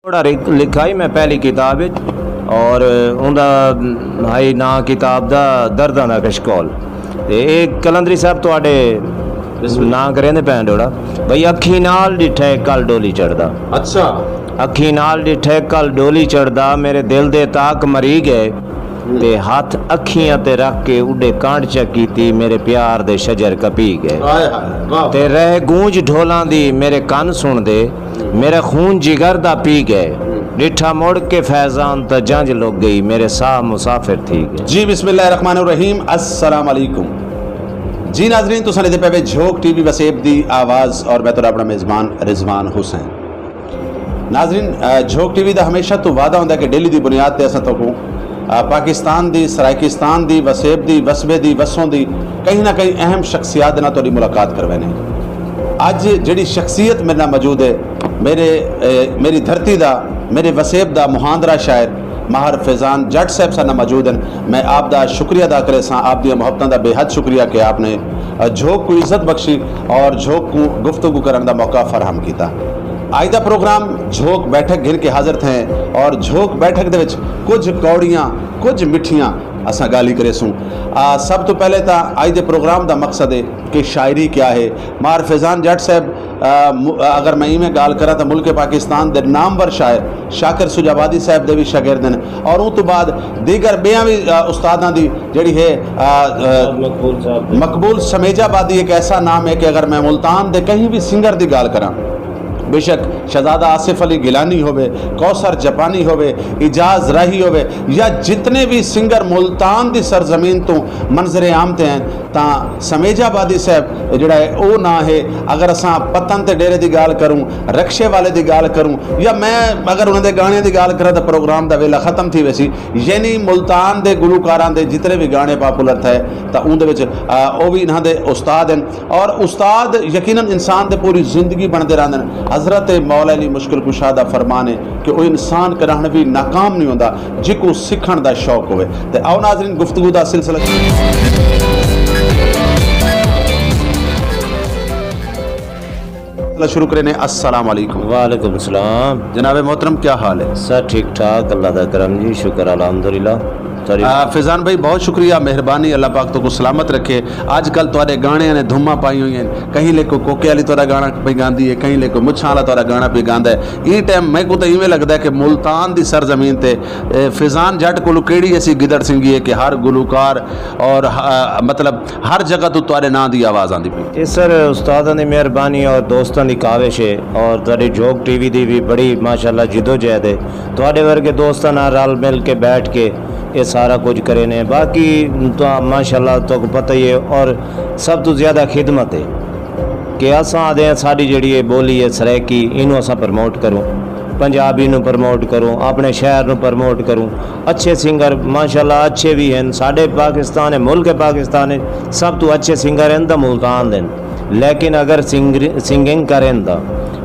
थोड़ा लिखा ही मैं पहली किताब और उनका हाई ना किताब दा दर्दां दा कशकोल ते एक कलंदरी साहब तुहाडे ना करेंदे पैन डोड़ा भाई अखी नाल डिठे कल डोली चढ़दा। अच्छा, अखी नाल डिठे कल डोली चढ़दा मेरे दिल दे ताक मरी गए ते हाथ अखियां ते रख के उडे कांड चकी थी मेरे प्यार दे शजर कपी गए ते रह गूंज ढोलां दी मेरे कान सुन दे मेरा खून जिगर दा पी गए डिठा मुड़ के फैजान त जंज लुक गई मेरे साह मुसाफिर थी गए। जी बिस्मिल्लाहिर्रहमानिर्रहीम, अस्सलाम वालेकुम जी नाजरीन, तुसां दे पे झोक टीवी वसेब दी आवाज़ और मैं तुहाडा अपना मेज़बान रिजवान हुसैन। नाजरीन, झोक टीवी दा हमेशा तो वादा होंदा कि डेली दी बुनियाद ते असां तों पाकिस्तान दी, सराइकिस्तान दी, वसेब दी, वसबे दी, वसों दी कहीं ना कहीं अहम शख्सियात नाल तुहाडी मुलाकात करवाने। अज जिहड़ी शख्सियत मेरे नाल मौजूद है मेरी धरती दा, मेरे वसेब दा मुहांदरा शायर माहर फैजान जट साहब साडे नाल मौजूद हैं। मैं आप दा शुक्रिया अदा करे सां, आप दी मुहब्बतां दा बेहद शुक्रिया कि आपने झोक को इज्जत बख्शी और झोक को गुफ्तगू करने का मौका फराहम किया। आज का प्रोग्राम झोक बैठक घिर के हाजिर थे और झोक बैठक दे विच कुछ कौड़ियाँ कुछ मिठियाँ असा गाली करे सूँ। सब तो पहले तो आज के प्रोग्राम का मकसद है कि शायरी क्या है। मार फैजान जट साहब अगर मैं इवें गाल करा तो मुल्क पाकिस्तान के नामवर शायर शाकिर सुजाबादी साहब के भी शागिर्द हैं और उस तो बाद दीगर बेयां भी उस्तादां दी जिहड़ी है मकबूल समेजाबादी एक ऐसा नाम है कि अगर मैं मुल्तान के कहीं भी सिंगर की गाल करा, बेशक शहजादा आसिफ अली गिलानी होवे, कौसर जापानी होवे, इजाज राही होवे या जितने भी सिंगर मुल्तान की सरजमीन तो मंजरे आमते हैं ता समेजाबादी साहब जोड़ा है वो ना है। अगर असा पतन ते डेरे की गाल करूँ, रक्शे वाले की गाल करूँ या मैं अगर उन्होंने गाने की गाल करा तो प्रोग्राम का वेला खत्म थी वैसी। यानी मुल्तान के गुलकारां दे जितने भी गाने पॉपुलर थे तो उनके वो भी इन्हों के उस्ताद हैं और उस्ताद यकीनन इंसान के पूरी जिंदगी बनते रहते हैं। हज़रत मौला अली मुश्किल कुशा दा फरमान है कि वो इंसान करहण भी नाकाम नहीं होता जिको सीखण दा शौक होवे। ते आओ नाज़रीन गुफ्तगू दा सिलसिला शुरू करें। अस्सलाम वालेकुम। वालेकुम सलाम जनाब मोहतरम, क्या हाल है? सर ठीक ठाक, अल्लाह दा करम जी, शुक्र अल्हम्दुलिल्लाह। फैजान भाई बहुत शुक्रिया, मेहरबानी, अल्लाह पाक तो को सलामत रखे। आजकल तुहाडे गाने ने धुम्मा पाई हुई हैं, कहीं लेको कोके वाली तुहाडा गाना पे गांदी है, कहीं लेको मुछां वाला तुहाडा गाना पे गांदा है। ये टाइम मैं को तो इवें लगता है कि मुल्तान की सरजमीन ते फैजान जट को केड़ी ऐसी गिदड़ सिंगी है कि हर गुलकार और मतलब हर जगह तो तुहाडे नां की आवाज़ आती पई। ये सर उस्तादां दी मेहरबानी और दोस्तों की काविश है और तुहाडी झोक टीवी की भी बड़ी माशाल्लाह जिदोजहद है। तुहाडे वर्गे दोस्तों नाल रल मिल के बैठ के ये सारा कुछ करे ने। बाकी तो माशाल्लाह तो पता ही है और सब तो ज़्यादा खिदमत है कि असां आदे हैं साड़ी जिहड़ी है बोली है सरैकी इनू असां प्रमोट करूँ, पंजाबी नू प्रमोट करूँ, अपने शहर नू प्रमोट करूँ। अच्छे सिंगर माशाल्लाह अच्छे भी हैं साढ़े पाकिस्तान है, मुल्क पाकिस्तान है, सब तो अच्छे सिंगर हैं तो मुल्तान देन। लेकिन अगर सिंगिंग करें तो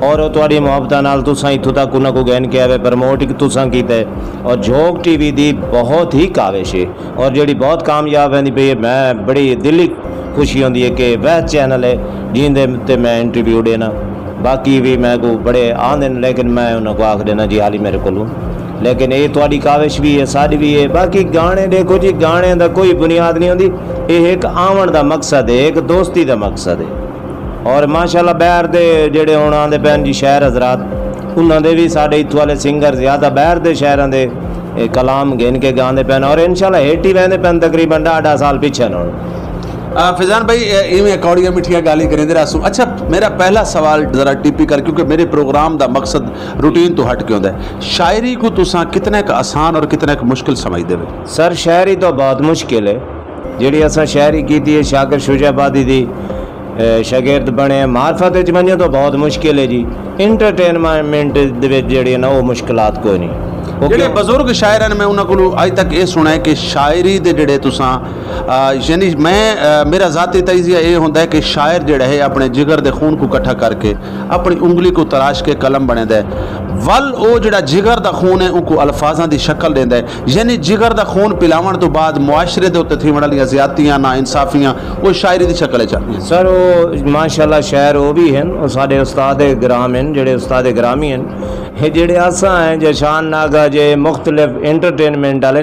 और तुहाडी मुहब्बत नाल तुसां इत्थों तक उन्हां को गैन किया है, प्रमोट तुसां कीता है और झोक टीवी दी बहुत ही काविश है और जिहड़ी बहुत कामयाब है पई। मैं बड़ी दिली खुशी होंदी है कि वह चैनल है जिंदे ते मैं इंटरव्यू देना। बाकी भी मैं को बड़े आंदे लेकिन मैं उन्हां को आख देना जी हाली मेरे कोलों, लेकिन ये तुहाडी काविश भी है साड़ी भी है। बाकी गाने देखो जी, गाने का कोई बुनियाद नहीं होंदी, ये एक आवन का मकसद है, एक दोस्ती का मकसद है। और माशाल्लाह बाहर दे जेड़े हुण आंदे पैन जी शहर हजरात उन्हां दे भी साडे इत्थों वाले सिंगर ज़्यादा बाहर दे शहरां दे कलाम गिन के गांदे पैन और इंशाल्लाह हेठ ही वहंदे पैन तकरीबन 1.5 साल पिछे न। फैजान भाई इवें कौड़ियाँ मिठियाँ गाली करें दे रासू। अच्छा, मेरा पहला सवाल जरा टिपिकल क्योंकि मेरे प्रोग्राम का मकसद रूटीन तो हट के होता है। शायरी को तुसां कितने का आसान और कितने का मुश्किल समझदे वे? सर शायरी तो बहुत मुश्किल है, जिहड़ी असां शायरी कीती है शाकिर शुजाबादी दी शागिर्द बने। मार्फत वजो तो बहुत मुश्किल है जी, इंटरटेनमेंट जी ना वो मुश्किलात कोई नहीं। ਜਿਹੜੇ बजुर्ग शायर हैं मैं उन्होंने को अज तक ये सुना है कि शायरी के जोड़े तुसां यानी मैं मेरा ज़ाती तजिया ये होंदा है कि शायर जोड़ा है अपने जिगर के खून को इकट्ठा करके अपनी उंगली को तराश के कलम बनेदा है, वल वो जोड़ा जिगर का खून है उनको अल्फाजा की शक्ल देंदा है। यानी जिगर का खून पिलावन तो बाद मुआशरे के उत्ते थीवण वाली ज़्यादतियाँ ना इंसाफियाँ वो शायरी की शक्ल चाहती हैं। सर वो माशाल्लाह शायर वो भी हैं, साढ़े उस्ताद ग्राम हैं हैं जेडे उस्ताद ग्रामी हैं ये जेडे असा हैं जे शान नागा जे मुख्तलिफ एंटरटेनमेंट वाले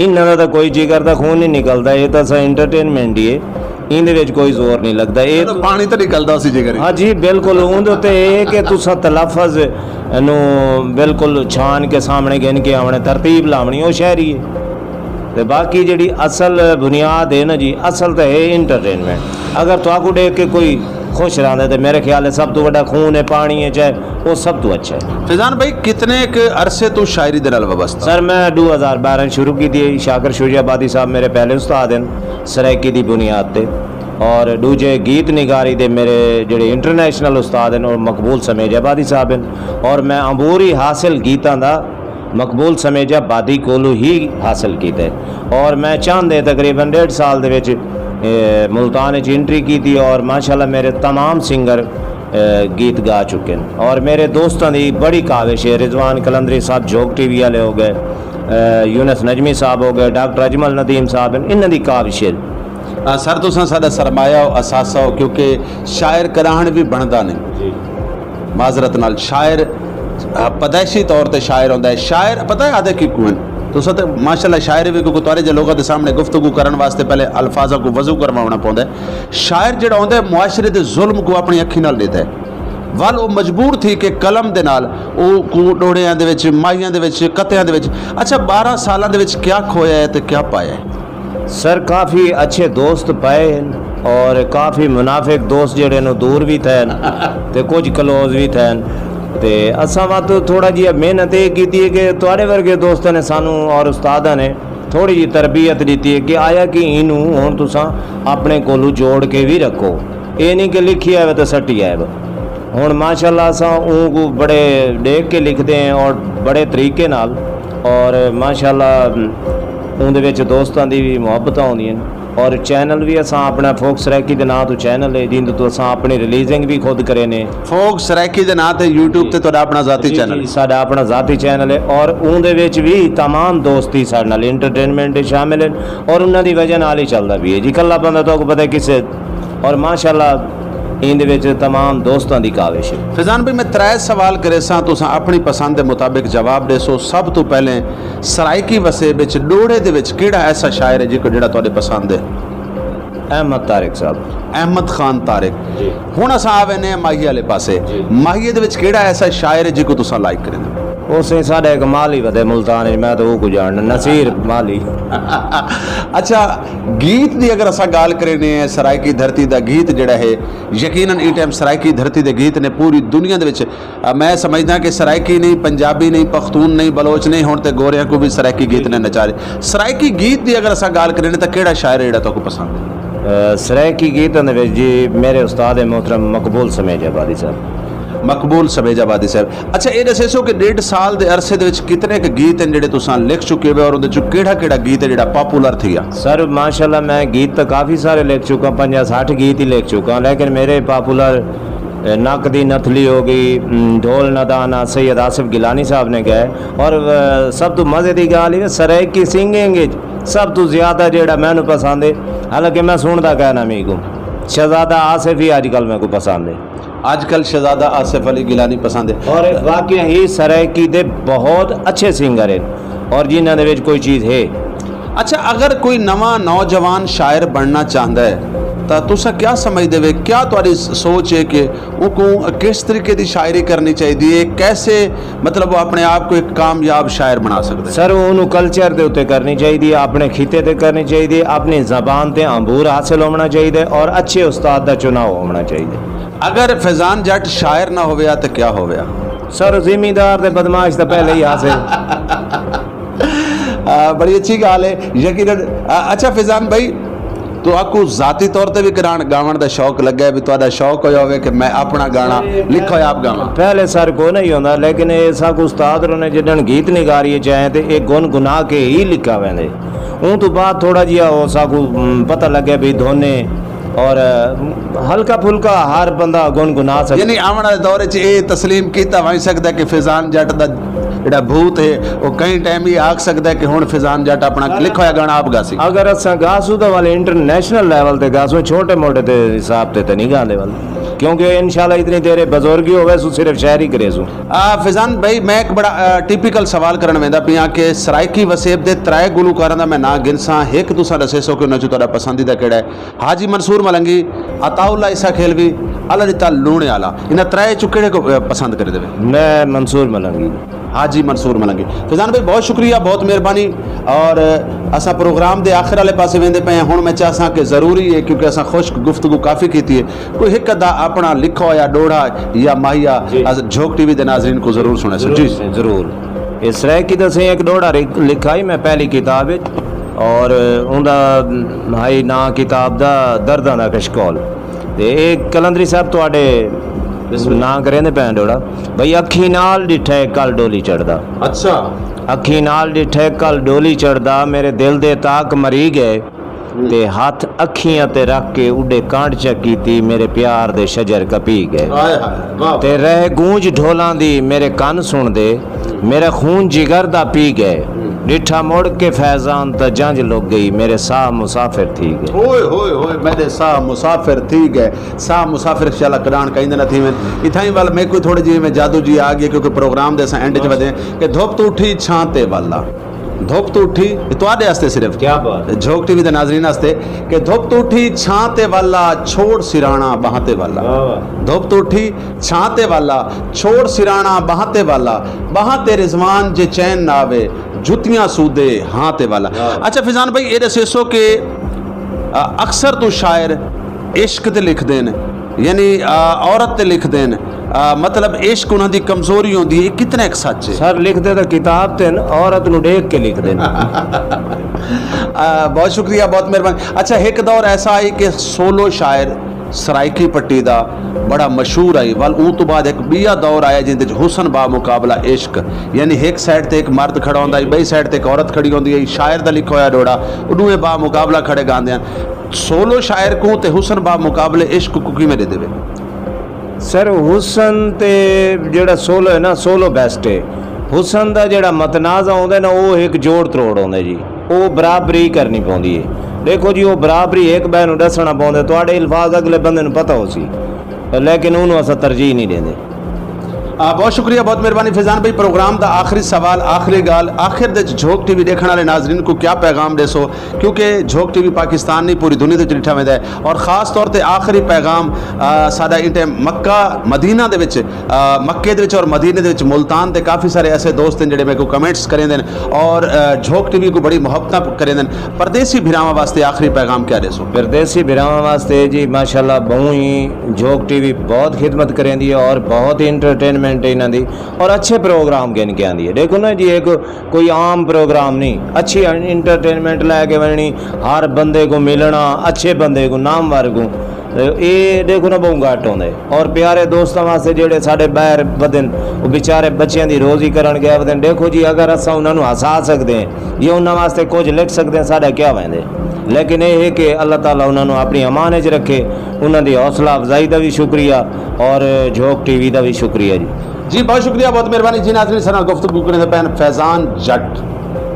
इन्हों का तो कोई जिगर का खून नहीं निकलता ये तो असा एंटरटेनमेंट ही है इहदे विच कोई जोर नहीं लगता ये पानी तो निकलता उसी जिगर हाँ जी बिल्कुल उंदे उत्ते ये कि तुसा तलफ़ज़ नूं बिल्कुल छान के सामने गिन के आने तरतीब लावनी वो शहरी है तो बाकी जी असल बुनियाद है ना जी असल तो है इंटरटेनमेंट अगर तो देख के कोई खुश रहा है तो मेरे ख्याल है सब तो बड़ा खून है पानी है चाहे वो सब तो अच्छा है। फैजान भाई कितने के अरसे तो शायरी दे नाल वाबस्ता? सर मैं 2012 शुरू की थी शाकर शुजाबादी साहब मेरे पहले उस्ताद हैं सराइकी की बुनियाद पे और दूजे गीत निगारी दे मेरे जेडे इंटरनेशनल उस्ताद हैं और मकबूल समेजाबादी साहब हैं और मैं अंबूरी हासिल गीतां दा मकबूल समेजाबादी कोलू ही हासिल किया और मैं चाहते तकरीबन 1.5 साल दे विच मुल्तान एंट्री की थी और माशाल्लाह मेरे तमाम सिंगर गीत गा चुके हैं और मेरे दोस्तों की बड़ी काविश है रिजवान कलंदरी साहब जोग टीवी वाले हो गए यूनस नजमी साहब हो गए डॉक्टर अजमल नदीम साहब हैं इन्हों की काविश है। सर तुसां साडा सरमाया हो असासा हो क्योंकि शायर कराहण भी बनता नहीं माजरत नाल शायर पैदाइशी तौर पर शायर होंदा है शायर पता है आदे की कुएं तुसा तो माशाल्लाह शायर भी क्योंकि तुआरे जे लोगों के सामने गुफ्तगू करने वास्ते पहले अल्फाजा को वजू करवाना पौंदा है शायर जिहड़ा होंदा है मुआशरे दे जुल्म को अपनी अखी नाल लेता है वल वो मजबूर थी कि कलम दे नाल वो कूड़ोड़ियां दे विच माइयां दे विच कत्तियां दे विच अच्छा 12 सालां दे विच क्या खोया है तो क्या पाया है? सर काफ़ी अच्छे दोस्त पाए हैं और काफ़ी मुनाफिक दोस्त जेडे नो दूर भी थे ते कुछ क्लोज भी थे ते असा वत थोड़ा जी मेहनत ये की है कि तुहाडे वर्गे दोस्तों ने सानू और उस्तादा ने थोड़ी जी तरबियत दी है कि आया कि इनू हुण तुसां अपने कोलू जोड़ के भी रखो ये नहीं कि लिखी आए तो सट्टी आए हुण माशाल्लाह असा को बड़े देख के लिखते हैं और बड़े तरीके नाल और माशाल्लाह उहदे विच दोस्तां दी भी मुहब्बत आउंदियां और चैनल भी असा अपना फोक सराइकी के नाम तो चैनल है जिंदे तो असा अपनी रिलीजिंग भी खुद करे ने फोक सराइकी के नाम ते यूट्यूब ते तुहाडा अपना जाती चैनल साडा अपना जाती चैनल है और उहदे विच भी तमाम दोस्ती साडे नाल एंटरटेनमेंट शामिल हैं और उन्हां दी वजह नाल ही चलदा भी है जी कल्ला बंदा तो पता है किसे और माशाल्लाह इंदे विच तमाम दोस्तां दी काविश है। फैजान भाई मैं 3 सवाल करे सा तुसां अपनी पसंद के मुताबिक जवाब देसो सब तो पहले सराइकी वसे विच डोड़े दे विच किहड़ा ऐसा शायर है जिको जिहड़ा तुहाडे पसंद है? अहमद तारिक साहब अहमद खान तारिक हुण असां आवे ने माही वाले पासे माही दे विच किहड़ा ऐसा शायर है जिको तुसां लाइक करेंदे? उसे साढ़े एक माली वधे मुल्तान मैं तो वो को जानना नसीर माली। अच्छा गीत की अगर असा गाल करें सराइकी धरती का गीत जड़ा है यकीनन ई टाइम सराइकी धरती के गीत ने पूरी दुनिया दे विच मैं समझदा कि सराइकी नहीं पंजाबी नहीं पख्तून नहीं बलोच नहीं हुण ते गोरियां को भी सराइकी गीत ने नचा रहे सराइकी गीत की अगर असा गाल करें तो किहड़ा शायर है जिहड़ा तुहानू पसंद है? सराइकी गीत दे जी मेरे उस्ताद मोहतरम मकबूल समेजाबादी साहब मकबूल समेजाबादी साहब। अच्छा ये दसो कि 1.5 साल के अरसे दे विच कितने के गीत हैं जिहड़े तुसां लिख चुके हो और उहदे चों किहड़ा गीत है जिहड़ा पॉपुलर थी? सर माशाल्लाह मैं गीत तो काफ़ी सारे लिख चुका 50-60 गीत ही लिख चुका लेकिन मेरे पॉपुलर नक दी नथली हो गई ढोल नदाना सैयद आसिफ गिलानी साहब ने गाए और सब तो मज़े की गाल है सराइकी सिंगिंग सब तो ज़्यादा जेड़ा मैनू पसंद है हालांकि मैं सुनता कहना मी को शहजादा आसिफ ही अजकल मेरे को पसंद है आजकल शहजादा आसिफ अली गिलानी पसंद है और वाकई ही सराइकी दे बहुत अच्छे सिंगर हैं और जिन्होंने विच कोई चीज़ है। अच्छा अगर कोई नवा नौजवान शायर बनना चाहता है तो तुसा क्या समझते वे क्या तुम्हारी सोच है कि वो किस तरीके की शायरी करनी चाहिए कैसे मतलब वो अपने आप को एक कामयाब शायर बना सकते? सर उन्होंने कल्चर के उत्ते करनी चाहिए अपने खिते ते करनी चाहिए अपनी जबान ते अंबूर हासिल होना चाहिए और अच्छे उस्ताद का चुनाव होना चाहिए। अगर फैजान जट शायर ना होया तो क्या होया? सर जिमीदार ते बदमाश तो पहले ही हासिल। बड़ी अच्छी गाल है यकीनन। अच्छा फैजान भाई तो आपको जाती तौर पर भी गावन का शौक लगा है भी तुहाडा शौक होया होवे कि मैं अपना गाना लिखो आप गावा? पहले सर को नहीं होता लेकिन ऐसा को उस्ताद ने जिन्हें गीत निगारी चाहे तो एक गुन गुना के ही लिखा वेंदे उन तो बाद थोड़ा जिहा हो साकू पता लगे भी धोने और हल्का फुल्का हर बंदा गुनगुना सकता यानी आने वाले दौर च ये तस्लीम किया वही सकता कि फैजान जट का जिहड़ा भूत है वो कई टाइम ये आख सकता है कि हुण फैजान जट अपना लिखोया गाना आप गासी। अगर असा गासू तो वाले इंटरनेशनल लेवल ते गासू छोटे मोटे ते हिसाब ते नहीं गाने वाले क्योंकि इंशाल्लाह इतनी देर बुजुर्गी होवे सो सिर्फ शायरी करे सो। फैजान भाई मैं एक बड़ा टिपिकल सवाल करन वेंदा पिया कि सराइकी वसेब दे त्रै गुलकारां दा मैं ना गिनसां, एक तुसां दसे सो कि उन्हां चों तुहाडा पसंदीदा किहड़ा है? हाजी मंसूर मलंगी, अताउल्ला ईसा खेलवी, अल्लाह दिता लूणे वाला, इन्हां त्रै चों किहड़े को पसंद करे देवे? मैं मंसूर मलंगी। हाजी मंसूर मलंगी। फैजान भाई बहुत शुक्रिया, बहुत मेहरबानी। और असा प्रोग्राम के आखिर वाले पासे वेंदे पे हुण मैं चाहसा कि जरूरी है क्योंकि असा खुश्क गुफ्तगू काफ़ी की है, कोई एक अद्धा अपना लिखो या डोड़ा या माहिया झोंक टीवी के नाजरीन को जरूर सुने। जी जरूर। इस तरह की दसें एक डोड़ा लिखा ही मैं पहली किताब और उनका भाई ना किताब दा दर्दां दा कशकोल ते एक कलंदरी साहब तुहाडे ना करेंदे पैन डोड़ा भाई अखी नाल डिठे कल डोली चढ़दा। अच्छा, अखी नाल डिठे कल डोली चढ़दा, मेरे दिल दे ताक मरी गए ते हाथ अखियां ते रख के उडे कांड चकीती, मेरे प्यार दे शजर कपी गए ते रह गूंज ढोलां दी मेरे कन सुन दे, मेरा खून जिगर दा पी गए, डिठा मुड़ के फैजान त जंज लुक गई, मेरे साह मुसाफिर थी गए। होए होए होए मेरे साह मुसाफिर थी गए। साह मुसाफिर शाला करान कहिंदे न थी मैं इथाई वाल मैं कोई थोड़ी जी में जादू जी आ गई क्योंकि प्रोग्राम दे सा एंड च वधे कि धुप तो उठी छांते वाला, धुप तो उठी तुहाडे वास्ते सिर्फ क्या बात झोंक टीवी दे नाज़रीन वास्ते कि धुप तो उठी छांते वाला छोड़ सिराना बहाते वाला, धुप तो उठी छांते वाला छोड़ सिराना बहाते वाला, बहाते रिजवान जे चैन ना आवे जुतियां सूदे हाथे वाला। अच्छा फैजान भाई ये दसो कि अक्सर तो शायर इश्क ते लिख देन यानी औरत ते लिख देन, मतलब इश्क उन्हां दी कमजोरी होंदी है, कितना एक सच है? सर लिखते तो किताब ते औरत नूं देख के लिख देना। बहुत शुक्रिया, बहुत मेहरबानी। अच्छा एक दौर ऐसा आई कि सोलो शायर सराइकी पट्टी दा बड़ा मशहूर आई वाल ऊ तो बाद एक बिया दौर आया जिंदे हुसन बा मुकाबला इश्क, यानी एक साइड ते एक मर्द खड़ा होंदा है, बई साइड ते एक औरत खड़ी होंदी है, शायर दा लिखा होया डोड़ा उन्हें बा मुकाबला खड़े गांदे हैं। सोलो शायर को ते हुसन बा मुकाबले इश्क को किवें दे देवे? सर हुसन ते जेड़ा सोलो है ना सोलो बेस्ट है। हुसन दा जेड़ा मतनाज़ आउंदा ना वो एक जोड़ त्रोड़ आउंदा जी, वो बराबरी करनी पौंदी है। देखो जी वो बराबरी एक बैन नूं दसना पौंदा, तुहाडे अल्फाज अगले बंदे नूं पता हो सी लेकिन उन्होंने असां तरजीह नहीं देंदे। बहुत शुक्रिया, बहुत मेहरबानी। फैजान भाई प्रोग्राम का आखिरी सवाल आखिरी गाल आखिर दे झोंक टीवी देखने वाले नाजरीन को क्या पैगाम देसो क्योंकि झोंक टीवी पाकिस्तान नहीं पूरी दुनिया से डिठा वेंदा है और ख़ास तौर पर आखिरी पैगाम साडा इन टाइम मक्का मदीना दे विच मक्के दे विच और मदीने दे विच मुल्तान दे काफ़ी सारे ऐसे दोस्त हैं जिहड़े मेरे को कमेंट्स करें देन और झोंक टीवी को बड़ी मुहब्बत करें देन। परदेसी भिरावां वास्ते आखिरी पैगाम क्या देसो? परदेसी भिरावां वास्ते जी माशाल्लाह बहु ही झोंक टीवी बहुत खिदमत करेंदी है और बहुत ही इंटरटेनमेंट इन्हां दी और अच्छे प्रोग्राम गिन के आंदी है। देखो ना जी एक कोई आम प्रोग्राम नहीं, अच्छी इंटरटेनमेंट लैके वनी, हर बंदे को मिलना, अच्छे बंदे को नामवर को ये देखो ना बहुत घट आउंदा है। और प्यारे दोस्तों वास्ते जेडे साडे बाहर वदन वो बेचारे बच्चों की रोजी करन गए वदन, देखो जी अगर असां उन्होंने हसा सकते हैं ये उन्होंने वास्ते कुछ लिख सकते हैं साडा क्या वेंदे, लेकिन ये है कि अल्लाह ताला उन्होंने अपनी अमान च रखे। उन्होंने हौसला अफजाई का भी शुक्रिया और झोंक टीवी का भी शुक्रिया जी। बहुत शुक्रिया, बहुत मेहरबानी जी। नाज़रीन सारे गुफ्तगू करने से पैन फैजान जट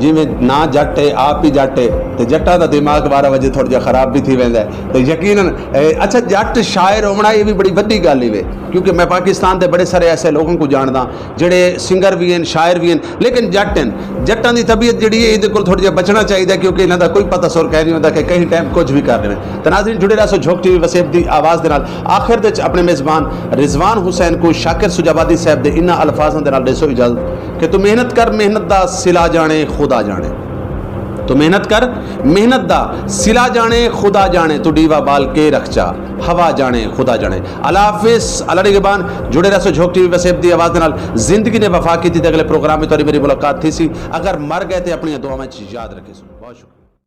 जिमें ना जट है आप ही जट है तो जट्टा का दिमाग 12 बजे थोड़ा जहा खराब भी थी वेंदा है तो यकीनन अच्छा जट शायर होना ये भी बड़ी वड्डी गल ही क्योंकि मैं पाकिस्तान के बड़े सारे ऐसे लोगों को जानदा जेडे सिंगर भी हैं शायर भी हैं लेकिन जट हैं। जट्टां की तबीयत जी ये को थोड़ा जहा बचना चाहिए क्योंकि इन्हों का कोई पता सुर कह नहीं होता कि कहीं टाइम कुछ भी कर रहे हैं। तो नाज़रीन जुड़े रहो झोंक टीवी वसेब की आवाज़ के नाल। आखिर दे अपने मेज़बान रिजवान हुसैन को शाकिर सुजाबादी साहब के इन्हां अल्फाजां दे नाल दसो इजाजत कि तू मेहनत कर मेहनत दा सिला जाने खुदा जाने, तो मेहनत कर मेहनत दा सिला जाने खुदा जाने, तू डीवा बाल के रखचा हवा जाने खुदा जाने। अल्लाह हाफिज़, अल्लाह निगहबान। जुड़े रहो झोंक टीवी वसेब दी आवाज़ नाल। जिंदगी ने वफा की थी अगले प्रोग्राम में तुहाडी मेरी मुलाकात थी सी। अगर मर गए तो अपनी दुआ में याद रखे। बहुत शुक्रिया।